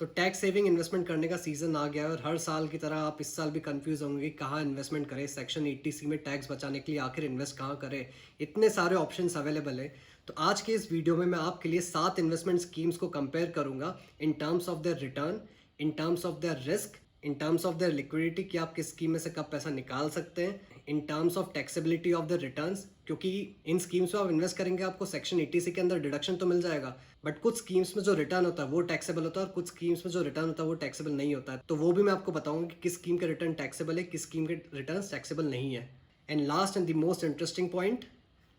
तो tax saving investment करने का सीजन आ गया है और हर साल की तरह आप इस साल भी कंफ्यूज होंगे कि कहाँ इन्वेस्टमेंट करें, सेक्शन 80C में टैक्स बचाने के लिए आखिर इन्वेस्ट कहाँ करें। इतने सारे ऑप्शंस अवेलेबल है। तो आज के इस वीडियो में मैं आपके लिए 7 इन्वेस्टमेंट स्कीम्स को कंपेयर करूंगा in terms of their return, in terms of their risk, in terms of their liquidity कि आप किस स्कीम में से कब पैसा निकाल सकते हैं, in terms of taxability of the returns, क्योंकि इन स्कीम्स में आप इन्वेस्ट करेंगे आपको सेक्शन 80C के अंदर डिडक्शन तो मिल जाएगा, बट कुछ स्कीम्स में जो रिटर्न होता है वो टैक्सेबल होता है और कुछ स्कीम्स में जो रिटर्न होता है वो टैक्सेबल नहीं होता है। तो वो भी मैं आपको बताऊंगा कि किस स्कीम के रिटर्न टैक्सेबल है, किस स्कीम के रिटर्न टैक्सेबल नहीं है। And last and the most interesting point,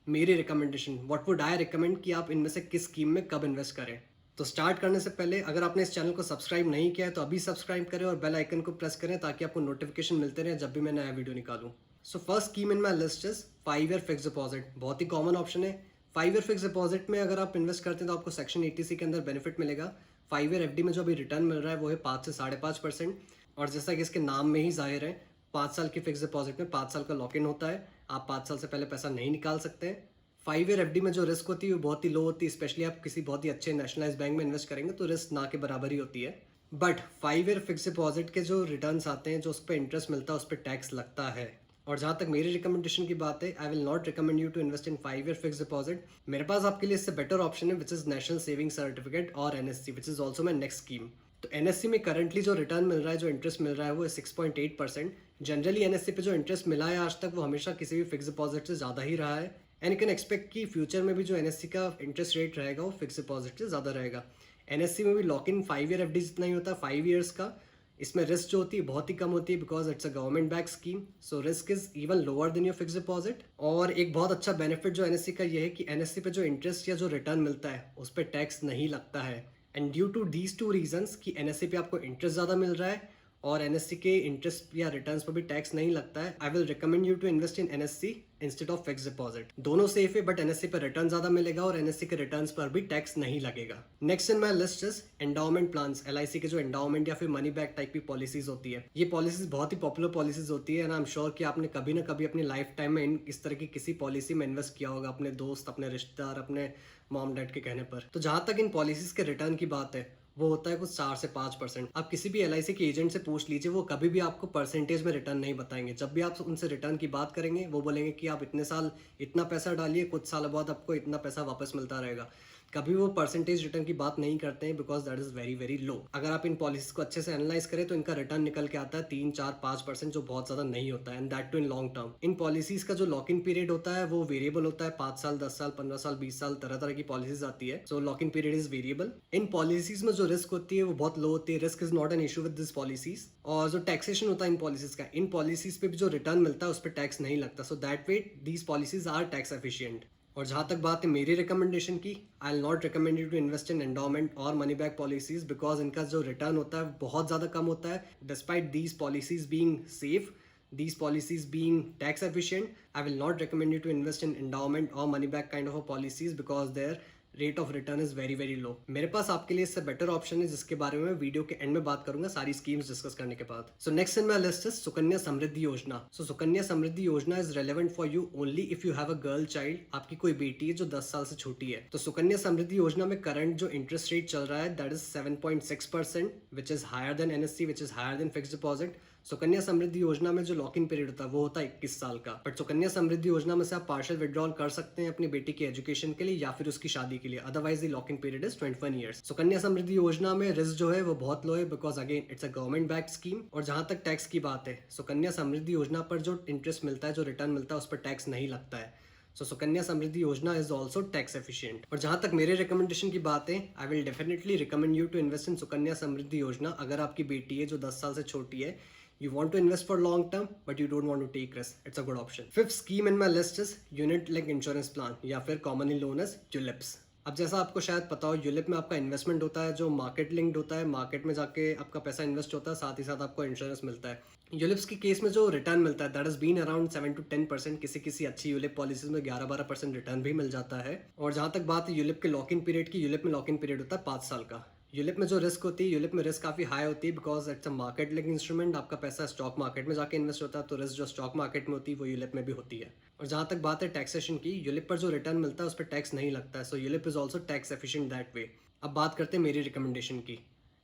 मेरी recommendation, what would I recommend कि आप इनमें से किस स्कीम में कब इन्वेस्ट करें। तो स्टार्ट करने से पहले अगर आपने इस चैनल को सब्सक्राइब नहीं किया है तो अभी सब्सक्राइब करें और बेल आइकन को प्रेस करें ताकि आपको नोटिफिकेशन मिलते रहे जब भी मैं नया वीडियो निकालूं। So first scheme in my list is 5 year fix deposit. बहुत ही कॉमन ऑप्शन है। 5 ईयर फिक्स डिपॉजिट में अगर आप इन्वेस्ट करते हैं तो आपको सेक्शन 80C के अंदर बेनिफिट मिलेगा। 5 ईयर FD में जो अभी रिटर्न मिल रहा है वो है 5 से 5.5%। और जैसा कि इसके नाम में ही जाहिर है, 5 साल की फिक्स डिपॉजिट में 5 साल का लॉक इन होता है। आप 5 साल से पहले पैसा नहीं निकाल सकते हैं। 5 ईयर FD में जो रिस्क होती है वो बहुत ही लो होती है, स्पेशली आप किसी बहुत ही अच्छे नेशनलाइज बैंक में इन्वेस्ट करेंगे तो रिस्क ना के बराबर ही होती है। बट 5 ईयर फिक्स डिपॉजिट के जो रिटर्न्स आते हैं, जो उस पर इंटरेस्ट मिलता है, उस पर टैक्स लगता है। और जहाँ तक मेरी रिकमेंडेशन की बात है, I will not recommend you to invest in 5 year fix deposit. मेरे पास आपके लिए इससे बेटर ऑप्शन है which is national saving certificate और NSC, which is also my next scheme. तो NSC में करंटली जो रिटर्न मिल रहा है, जो इंटरेस्ट मिल रहा है वो है 6.8%। जनरली NSC पे जो इंटरेस्ट मिला है आज तक वो हमेशा किसी भी फिक्स डिपॉजिट से ज़्यादा ही रहा है। एंड यू कैन एक्सपेक्ट कि फ्यूचर में भी जो NSC का इंटरेस्ट रेट रहेगा वो फिक्स डिपॉजिट से ज़्यादा रहेगा। NSC में भी लॉक इन 5 ईयर FD जितना ही होता है, 5 ईयर्स का। इसमें रिस्क जो होती है बहुत ही कम होती है because it's a government back scheme, so risk is even lower than your fix deposit. और एक बहुत अच्छा बेनिफिट जो NSC का ये है कि NSC पे जो इंटरेस्ट या जो रिटर्न मिलता है उस पर टैक्स नहीं लगता है। And due to these two reasons कि NSC पे आपको इंटरेस्ट ज़्यादा मिल रहा है और NSC के इंटरेस्ट या रिटर्न्स पर भी टैक्स नहीं लगता है, I will recommend you to invest in NSC instead of fix deposit. दोनों सेफ है बट NSC पर रिटर्न ज्यादा मिलेगा और NSC के रिटर्न्स पर भी टैक्स नहीं लगेगा। Next in my list is endowment plans. LIC के जो एंडाउमेंट या फिर मनी बैक टाइप की पॉलिसीज होती है, ये पॉलिसीज बहुत ही पॉपुलर पॉलिसीज होती है एंड आई एम श्योर कि आपने कभी ना कभी अपनी लाइफ टाइम में इस तरह की किसी पॉलिसी में इन्वेस्ट किया होगा, अपने दोस्त, अपने रिश्तेदार, अपने मॉम डैड के कहने पर। तो जहां तक इन पॉलिसीज के रिटर्न की बात है वो होता है कुछ 4 से 5%। आप किसी भी LIC के एजेंट से पूछ लीजिए, वो कभी भी आपको परसेंटेज में रिटर्न नहीं बताएंगे। जब भी आप उनसे रिटर्न की बात करेंगे वो बोलेंगे कि आप इतने साल इतना पैसा डालिए, कुछ साल बाद आपको इतना पैसा वापस मिलता रहेगा। कभी वो परसेंटेज रिटर्न की बात नहीं करते हैं because that is very very low. अगर आप इन पॉलिसीज को अच्छे से एनालाइज करें तो इनका रिटर्न निकल के आता है 3, 4, 5%, जो बहुत ज्यादा नहीं होता है, and that too in long term. इन पॉलिसीज का जो लॉक इन पीरियड होता है वो वेरिएबल होता है, 5 साल, 10 साल, 15 साल, 20 साल, तरह तरह की पॉलिसीज आती है। So lock in period is variable. इन पॉलिसीज में जो रिस्क होती है वो बहुत लो होती है। Risk is not an issue with this policies. और जो टैक्सेशन होता है इन पॉलिसीज का, इन पॉलिसीज पे भी जो रिटर्न मिलता है उस पर टैक्स नहीं लगता। So that way these policies are tax efficient. और जहाँ तक बात है मेरी रिकमेंडेशन की, I will not recommend you to invest in endowment और मनी बैक पॉलिसीज बिकॉज इनका जो रिटर्न होता है बहुत ज़्यादा कम होता है। Despite these policies being safe, these policies being tax efficient, I will not recommend you to invest in endowment or money back kind of a policies because their rate of return is very very low. मेरे पास आपके लिए इससे better option है जिसके बारे में video के एंड में बात करूंगा सारी स्कीम्स डिस्कस करने के बाद। So next in my list is Sukanya Samriddhi Yojana. So Sukanya Samriddhi Yojana is relevant for you only if you have a girl child. आपकी कोई बेटी है जो 10 साल से छोटी है। तो सुकन्या समृद्धि योजना में करंट जो इंटरेस्ट रेट चल रहा है that is 7.6%, which is higher than NSC, which is higher than fix deposit. Sukanya Samriddhi Yojana में जो लॉक इन पीरियड होता है वो होता है 21 साल का। बट सुकन्या समृद्धि योजना में से आप पार्शियल विड्रॉल कर सकते हैं अपनी बेटी की एजुकेशन के लिए या फिर उसकी शादी के लिए, otherwise the lock in period is 21 years. Sukanya Samriddhi Yojana में रिस्क जो है वो बहुत लो है because again it's a government back scheme. और जहां तक टैक्स की बात है, सुकन्या समृद्धि योजना पर जो इंटरेस्ट मिलता है, जो रिटर्न मिलता है, उस पर टैक्स नहीं लगता है। सो Sukanya Samriddhi Yojana is also tax efficient. और जहां तक मेरे रिकमेंडेशन की बात है, I will definitely recommend you to invest in Sukanya Samriddhi Yojana अगर आपकी बेटी है जो 10 साल से छोटी है। You want to invest for long term, but you don't want to take risk. It's a good option. Fifth scheme in my list is unit linked insurance plan या फिर commonly known as ULIPs. अब जैसा आपको शायद पता हो, ULIP में आपका इन्वेस्टमेंट होता है जो मार्केट लिंक्ड होता है। मार्केट में जाके आपका पैसा इन्वेस्ट होता है, साथ ही साथ आपको इंश्योरेंस मिलता है। यूलिप्स के केस में जो रिटर्न मिलता है that is been around 7 to 10%। किसी किसी अच्छी यूलिप पॉलिसीज में 11-12% रिटर्न भी मिल जाता है। और जहां तक बात है यूलिप के लॉक इन पीरियड की, यूलिप में लॉक इन पीरियड होता है 5 साल का। यूलिप में जो रिस्क होती है, यूलिप में रिस्क काफी हाई होती है because it's a market link instrument. आपका पैसा स्टॉक मार्केट में जाके इन्वेस्ट होता है, तो रिस्क जो स्टॉक मार्केट में होती है वो यूलिप में भी होती है। और जहां तक बात है टैक्सेशन की, यूलिप पर जो रिटर्न मिलता है उस पर टैक्स नहीं लगता है। So ULIP is also tax efficient that way. अब बात करते हैं मेरी रिकमेंडेशन की।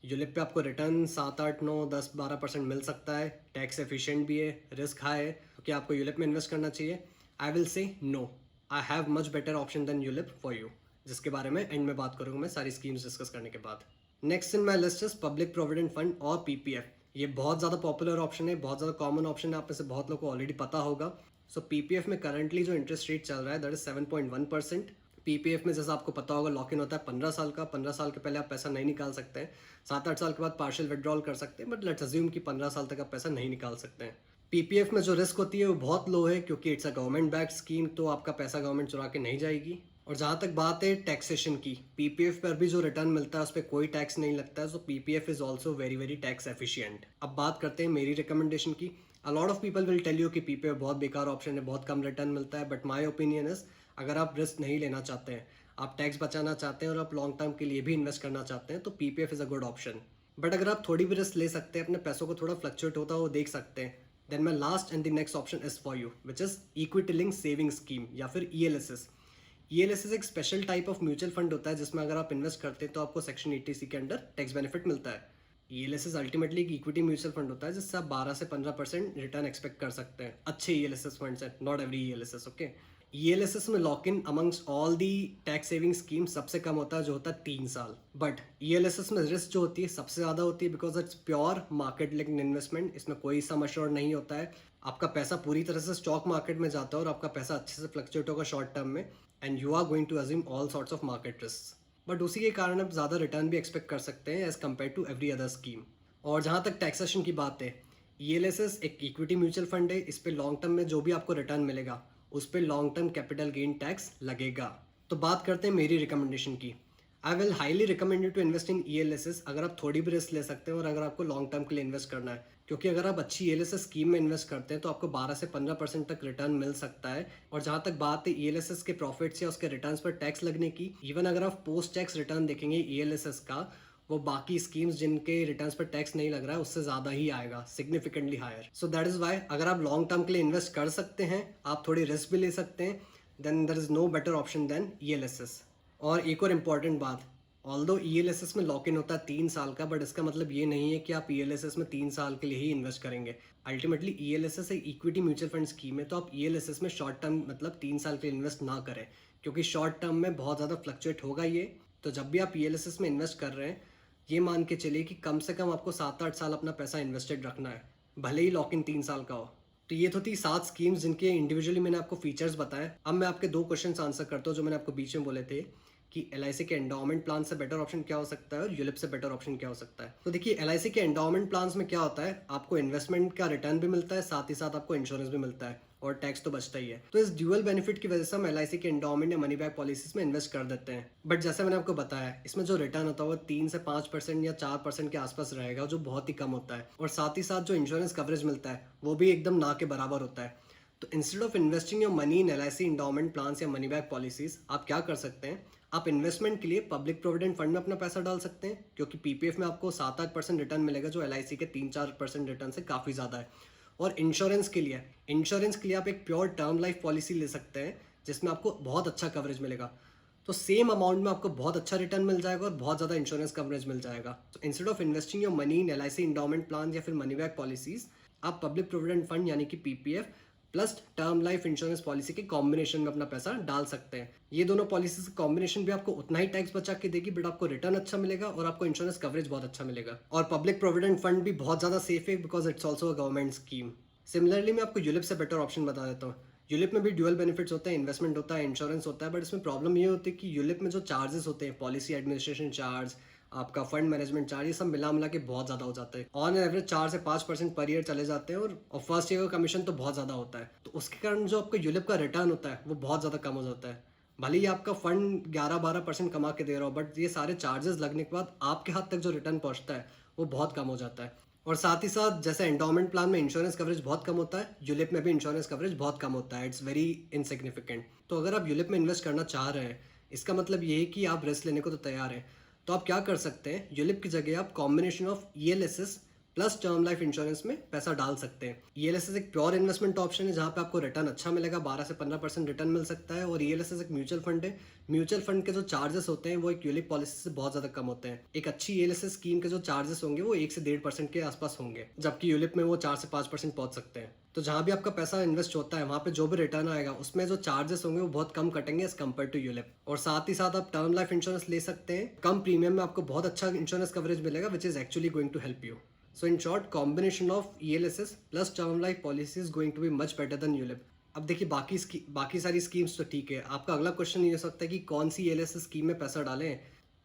यूलिप पे आपको रिटर्न 7, 8, 9, 10, 12% मिल सकता है, टैक्स एफिशिएंट भी है, रिस्क हाई है, तो क्या आपको यूलिप में इन्वेस्ट करना चाहिए? I will say no, I have much better option than ULIP for you, जिसके बारे में एंड में बात करूंगा मैं सारी स्कीम्स डिस्कस करने के बाद। Next in my list is public provident fund और पीपीएफ। ये बहुत ज़्यादा पॉपुलर ऑप्शन है, बहुत ज़्यादा कॉमन ऑप्शन है, आप में से बहुत लोगों को ऑलरेडी पता होगा। सो पीपीएफ में करंटली जो इंटरेस्ट रेट चल रहा है दैट इज 7.1%। पीपीएफ में जैसा आपको पता होगा लॉक इन होता है 15 साल का, 15 साल के पहले आप पैसा नहीं निकाल सकते हैं, 7, 8 साल के बाद पार्शियल विड्रॉल कर सकते हैं, बट लेट्स अज्यूम कि 15 साल तक आप पैसा नहीं निकाल सकते हैं। पीपीएफ में जो रिस्क होती है वो बहुत लो है, क्योंकि it's a government backed scheme, तो आपका पैसा गवर्नमेंट चुरा के नहीं जाएगी। और जहाँ तक बात है टैक्सेशन की, पीपीएफ पर भी जो रिटर्न मिलता है उस पर कोई टैक्स नहीं लगता है, so PPF is also very very tax efficient. अब बात करते हैं मेरी रिकमेंडेशन की। A lot of people will tell you कि पीपीएफ बहुत बेकार ऑप्शन है, बहुत कम रिटर्न मिलता है, बट माई ओपिनियन इज अगर आप रिस्क नहीं लेना चाहते हैं, आप टैक्स बचाना चाहते हैं और आप लॉन्ग टर्म के लिए भी इन्वेस्ट करना चाहते हैं, तो PPF is a good option. But अगर आप थोड़ी भी रिस्क ले सकते हैं, अपने पैसों को थोड़ा फ्लक्चुएट होता हो देख सकते हैं, then my last and the next option is for you, which is equity link saving scheme या फिर ईएलएसएस। ईएलएसएस एक special type of mutual fund होता है जिसमें अगर आप इन्वेस्ट करते हैं तो आपको सेक्शन 80C के अंडर टैक्स बेनिफिट मिलता है। ईएलएसएस अल्टीमेटली एक इक्विटी म्यूचुअल फंड होता है जिससे आप 12 से 15% रिटर्न एक्सपेक्ट कर सकते हैं। अच्छे ईएलएसएस फंड्स हैं, not every ELSS, okay. ELSS में lock in amongst all the tax saving scheme सबसे कम होता है, जो होता है 3 साल। बट ईएलएसएस में रिस्क जो होती है सबसे ज़्यादा होती है, because it's pure market linked investment. इसमें कोई सम अश्योर्ड नहीं होता है, आपका पैसा पूरी तरह से स्टॉक मार्केट में जाता है और आपका पैसा अच्छे से फ्लक्चुएट होगा शॉर्ट टर्म में, and you are going to assume all sorts of market risk. But उसी के कारण आप ज़्यादा रिटर्न भी एक्सपेक्ट कर सकते हैं as compare to every other scheme. और जहाँ तक टैक्सेशन की बात है, ईएलएसएस एक इक्विटी म्यूचुअल फंड है, इस पे लॉन्ग टर्म में जो भी आपको रिटर्न मिलेगा उस पर long term capital gain tax लगेगा। तो बात करते हैं मेरी रिकमेंडेशन की। I will highly recommend you to invest in ELSS अगर आप थोड़ी भी रिस्क ले सकते हैं और अगर आपको लॉन्ग टर्म के लिए इन्वेस्ट करना है, क्योंकि अगर आप अच्छी ईएलएसएस स्कीम में इन्वेस्ट करते हैं तो आपको 12 से 15% तक रिटर्न मिल सकता है। और जहाँ तक बात है ईएलएसएस के प्रॉफिट्स या उसके रिटर्न्स पर टैक्स लगने की, इवन अगर आप पोस्ट टैक्स रिटर्न देखेंगे ईएलएसएस का, वो बाकी स्कीम्स जिनके रिटर्न्स पर टैक्स नहीं लग रहा है उससे ज़्यादा ही आएगा, significantly higher. So that is why अगर आप लॉन्ग टर्म के लिए इन्वेस्ट कर सकते हैं, आप थोड़ी रिस्क भी ले सकते हैं, then there is no better option than ELSS. और एक और इम्पॉर्टेंट बात, ऑल्दो ईएलएसएस में लॉक इन होता है 3 साल का, बट इसका मतलब ये नहीं है कि आप ईएलएसएस में 3 साल के लिए ही इन्वेस्ट करेंगे। अल्टीमेटली ईएलएसएस एक इक्विटी म्यूचुअल फंड स्कीम है, तो आप ईएलएसएस में शॉर्ट टर्म मतलब 3 साल के लिए इन्वेस्ट ना करें, क्योंकि शॉर्ट टर्म में बहुत ज़्यादा फ्लक्चुएट होगा ये। तो जब भी आप ईएलएसएस में इन्वेस्ट कर रहे हैं, ये मान के चलिए कि कम से कम आपको 7-8 साल अपना पैसा इन्वेस्टेड रखना है, भले ही लॉक इन 3 साल का हो। तो ये तो थी 7 स्कीम्स जिनके इंडिविजुअली मैंने आपको फीचर्स बताए। अब मैं आपके 2 क्वेश्चंस आंसर करता हूँ जो मैंने आपको बीच में बोले थे कि एलआईसी के एंडोमेंट प्लान से बेटर ऑप्शन क्या हो सकता है और यूलिप से बेटर ऑप्शन क्या हो सकता है। तो देखिए एलआईसी के एंडोमेंट प्लान्स में क्या होता है, आपको इन्वेस्टमेंट का रिटर्न भी मिलता है, साथ ही साथ आपको इंश्योरेंस भी मिलता है और टैक्स तो बचता ही है। तो इस ड्यूअल बेनिफिट की वजह से हम एलआईसी के एंडोमेंट या मनी बैक पॉलिसीज में इन्वेस्ट कर देते हैं। बट जैसे मैंने आपको बताया, इसमें जो रिटर्न होता है वो 3 से 5% या 4% के आसपास रहेगा, जो बहुत ही कम होता है। और साथ ही साथ जो इंश्योरेंस कवरेज मिलता है वो भी एकदम ना के बराबर होता है। तो instead of investing your money in LIC endowment plans या मनी बैक पॉलिसीज, आप क्या कर सकते हैं, आप इन्वेस्टमेंट के लिए पब्लिक प्रोविडेंट फंड में अपना पैसा डाल सकते हैं, क्योंकि पीपीएफ में आपको 7-8% रिटर्न मिलेगा, जो एलआईसी के 3-4% रिटर्न से काफ़ी ज़्यादा है। और इंश्योरेंस के लिए आप एक प्योर टर्म लाइफ पॉलिसी ले सकते हैं जिसमें आपको बहुत अच्छा कवरेज मिलेगा। तो सेम अमाउंट में आपको बहुत अच्छा रिटर्न मिल जाएगा और बहुत ज़्यादा इंश्योरेंस कवरेज मिल जाएगा। तो instead of investing your money in LIC endowment plan या फिर मनी बैक पॉलिसीज, आप पब्लिक प्रोविडेंट फंड यानी कि PPF plus term life insurance policy के कॉम्बिनेशन में अपना पैसा डाल सकते हैं। ये दोनों पॉलिसीज का कॉम्बिनेशन भी आपको उतना ही टैक्स बचा के देगी, बट आपको रिटर्न अच्छा मिलेगा और आपको इंश्योरेंस कवरेज बहुत अच्छा मिलेगा। और पब्लिक प्रोविडेंट फंड भी बहुत ज़्यादा सेफ है, because it's also a government scheme. Similarly मैं आपको यूलिप से बेटर ऑप्शन बता देता हूँ। यूलिप में भी ड्यूअल बेनिफिट्स होते हैं, इन्वेस्टमेंट होता है, इंश्योरेंस होता है, बट इसमें प्रॉब्लम ये होती है कि यूलिप में जो चार्जेस होते हैं, पॉलिसी एडमिनिस्ट्रेशन चार्ज, आपका फंड मैनेजमेंट चार्ज, ये सब मिला के बहुत ज़्यादा हो जाते हैं। ऑन एवरेज 4 से 5% पर ईयर चले जाते हैं और फर्स्ट ईयर का कमीशन तो बहुत ज़्यादा होता है। तो उसके कारण जो आपका यूलिप का रिटर्न होता है वो बहुत ज़्यादा कम हो जाता है। भले ही आपका फंड 11-12% कमा के दे रहा हो, बट ये सारे चार्जेस लगने के बाद आपके हाथ तक जो रिटर्न पहुँचता है वो बहुत कम हो जाता है। और साथ ही साथ जैसे एंडोमेंट प्लान में इंश्योरेंस कवरेज बहुत कम होता है, यूलिप में भी इंश्योरेंस कवरेज बहुत कम होता है। It's very insignificant. तो अगर आप यूलिप में इन्वेस्ट करना चाह रहे हैं, इसका मतलब ये है कि आप रिस्क लेने को तो तैयार हैं। तो आप क्या कर सकते हैं, यूलिप की जगह आप combination of ELSS plus term life insurance में पैसा डाल सकते हैं। ईएलएसएस एक प्योर इन्वेस्टमेंट ऑप्शन है जहाँ पे आपको रिटर्न अच्छा मिलेगा, 12 से 15% रिटर्न मिल सकता है। और ईएलएसएस एक म्यूचुअल फंड है। म्यूचुअल फंड के जो चार्जेस होते हैं वो एक यूलिप पॉलिसी से बहुत ज़्यादा कम होते हैं। एक अच्छी ईएलएसएस स्कीम के जो चार्जेस होंगे वो 1 से 1.5% के आसपास होंगे, जबकि यूलिप में वो 4 से 5% पहुंच सकते हैं। तो जहाँ भी आपका पैसा इन्वेस्ट होता है वहाँ पे जो भी रिटर्न आएगा उसमें जो चार्जेस होंगे वो बहुत कम कटेंगे एज कम्पेयर टू यूलिप। और साथ ही साथ आप टर्म लाइफ इंश्योरेंस ले सकते हैं, कम प्रीमियम में आपको बहुत अच्छा इंश्योरेंस कवरेज मिलेगा which is actually going to help you. So in short, combination of ELSS plus term life policy is going to be much better than ULIP. अब देखिए बाकी सारी स्कीम्स तो ठीक है। आपका अगला क्वेश्चन ये हो सकता है कि कौन सी ईएलएसएस स्कीम में पैसा डालें।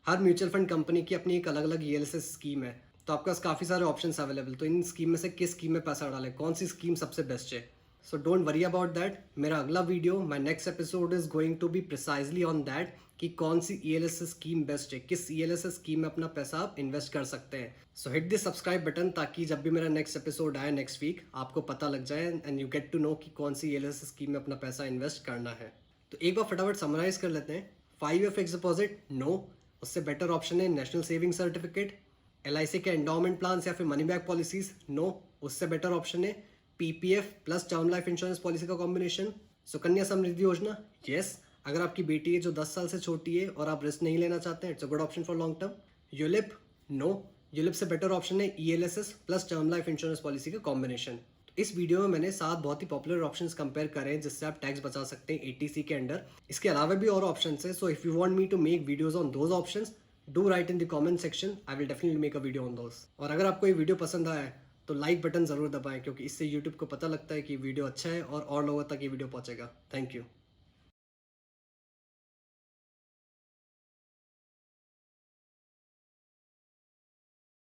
हर म्यूचुअल फंड कंपनी की अपनी एक अलग अलग ईएलएसएस स्कीम है, तो आपके पास काफ़ी सारे ऑप्शंस अवेलेबल। तो इन स्कीम में से किस स्कीम में पैसा डालें, कौन सी स्कीम सबसे बेस्ट है। So don't worry about that. मेरा अगला video, my next episode is going to be precisely on that कि कौन सी ईएलएसएस स्कीम बेस्ट है, किस ईएलएसएस स्कीम में अपना पैसा आप इन्वेस्ट कर सकते हैं। So hit the subscribe button ताकि जब भी मेरा नेक्स्ट एपिसोड आए नेक्स्ट वीक आपको पता लग जाए and you get to know कि कौन सी ईएलएसएस स्कीम में अपना पैसा इन्वेस्ट करना है। तो एक बार फटाफट समराइज कर लेते हैं। 5 ईयर फिक्स डिपॉजिट नो, उससे बेटर ऑप्शन है नेशनल सेविंग सर्टिफिकेट। एलआईसी के एंडोमेंट प्लान या फिर मनी बैक पॉलिसीज नो, उससे बेटर ऑप्शन है PPF plus term life insurance policy का कॉम्बिनेशन। सुकन्या समृद्धि योजना, यस, अगर आपकी बेटी है जो 10 साल से छोटी है और आप रिस्क नहीं लेना चाहते हैं, it's a good option for long term. ULIP no, ULIP से बेटर ऑप्शन है ELSS plus term life insurance policy का कॉम्बिनेशन। तो इस वीडियो में मैंने 7 बहुत ही पॉपुलर ऑप्शंस कंपेयर करे हैं जिससे आप टैक्स बचा सकते हैं एटीसी के अंडर। इसके अलावा भी और ऑप्शंस है। So if you want me to make videos on those options, do write in the comment section, I will definitely make a video on those. और अगर आपको ये वीडियो पसंद आया है तो लाइक बटन ज़रूर दबाएं, क्योंकि इससे यूट्यूब को पता लगता है कि वीडियो अच्छा है और लोगों तक ये वीडियो पहुंचेगा। Thank you.